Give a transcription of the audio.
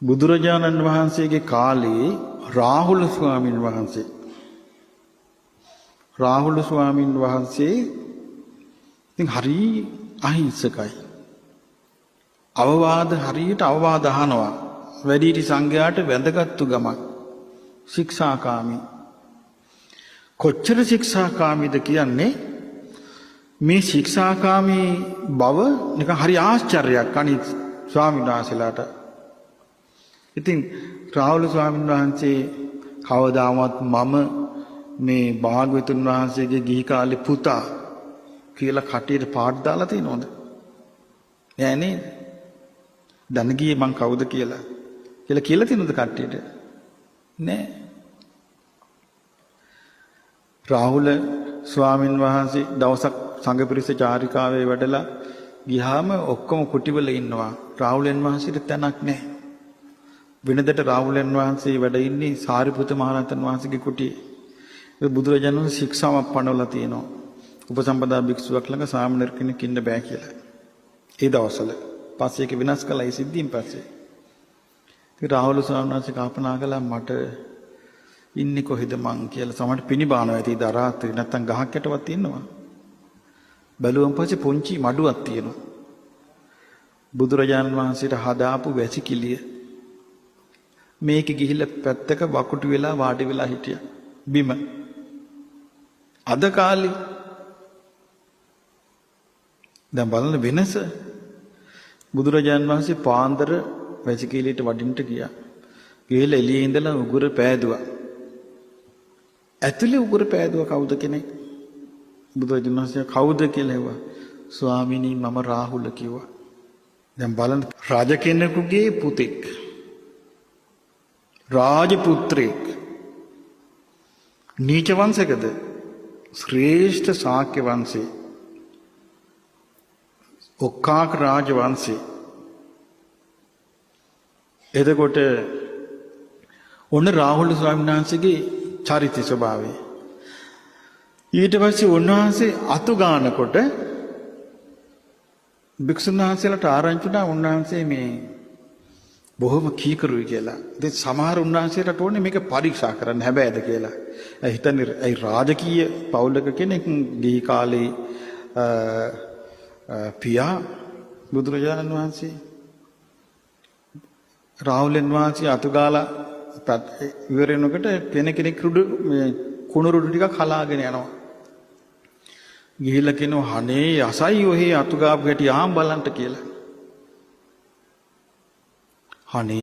බුදුරජාණන් වහන්සේගේ කාලේ රාහුල ස්වාමීන් වහන්සේ ඉතින් හරි අහිංසකයි. අවවාද හරියට අවවාද අහනවා. වැඩිහිටි සංඝයාට වැඳගත්තු ගමන් ශික්ෂාකාමී. කොච්චර ශික්ෂාකාමීද කියන්නේ මේ ශික්ෂාකාමී බව නිකන් හරි ආශ්චර්යයක් අනිත් ස්වාමීන් වහන්සේලාට. ඉතින් රාහුල ස්වාමීන් වහන්සේ කවදාවත් මම මේ භාග්‍යවතුන් වහන්සේගේ ගිහි කාලේ පුතා කියලා කටියට පාට දාලා තියනවද? නෑ නේද? දන ගියේ මං කවුද කියලා තියෙනවද කට්ටියට? නෑ. රාහුල ස්වාමීන් වහන්සේ දවසක් සංඝ පිරිස චාරිකාවේ වැඩලා ගියාම ඔක්කොම කුටිවල ඉන්නවා. රාහුලයන් වහන්සේට තැනක් නැහැ. වෙනදට රාහුලයන් වහන්සේ වැඩ ඉන්නේ සාරිපුත්ත මහ රහතන් වහන්සේගේ කුටියේ. බුදුරජාණන් වහන්සේ ශික්ෂාවක් පනවලා තියෙනවා. උපසම්පදා භික්ෂුවක් ළඟ සාමණේර කෙනෙක් ඉන්න බෑ කියලා. ඒ දවස්වල පස්සේ ඒක විනාශ කළා. ඒ සිද්ධියෙන් පස්සේ ඉතින් රාහුල ස්වාමීන් වහන්සේ කල්පනා කළා මට ඉන්නේ කොහෙද මං කියලා. සමහරට පිණිබානවා ඇති දරාත්‍රි නැත්තම් ගහක් යටවත් ඉන්නවා. බැලුවම පස්සේ පුංචි මඩුවක් තියෙනවා. බුදුරජාණන් වහන්සේට හදාපු වැසිකිළිය. මේක ගිහිල්ලා පැත්තක වකුටු වෙලා වාඩි වෙලා හිටියා. බිම. අද කාලේ දැන් බලන්න වෙනස. බුදුරජාණන් වහන්සේ පාන්දර වැසිකිළියට වඩින්නට ගියා. ගිහලා එළියේ ඉඳලා උගුර පෑදුවා. ඇතුලේ උගුර පෑදුවා කවුද කෙනෙක්? බුදුරජාණන් වහන්සේ කවුද කියලා ඇහුවා. ස්වාමීනි මම රාහුල කිව්වා. දැන් බලන්න රාජ කෙනෙකුගේ පුතෙක්. රාජපුත්‍රයෙක්. නීච වංශකද? ශ්‍රේෂ්ඨ ශාක්‍ය වංශේ. ඔක්කාක රාජ වංශේ. එතකොට ඔන්න රාහුල ස්වාමීන් වහන්සේගේ චරිත ස්වභාවය. ඊට පස්සේ උන්වහන්සේ අතු ගන්නකොට භික්ෂුන් වහන්සේලාට ආරංචි වුණා උන්වහන්සේ මේ බොහොම කීකරුයි කියලා. ඉතින් සමහර උන්වහන්සේලාට ඕනේ මේක පරීක්ෂා කරන්න හැබෑද කියලා. හිතන්නේ ඒ රාජකීය පෞලක කෙනෙක් ගිහි කාලේ පියා බුදුරජාණන් වහන්සේ රාහුලයන් වහන්සේ අතු ගාලා ඉවර වෙනකොට වෙන කෙනෙක් කුණු රුඩු ටිකක් හලාගෙන යනවා. ගිහිල්ලා කියනවා අනේ අසයි ඔහේ අතු ගාපු හැටි ආම් බලන්න කියලා. අනේ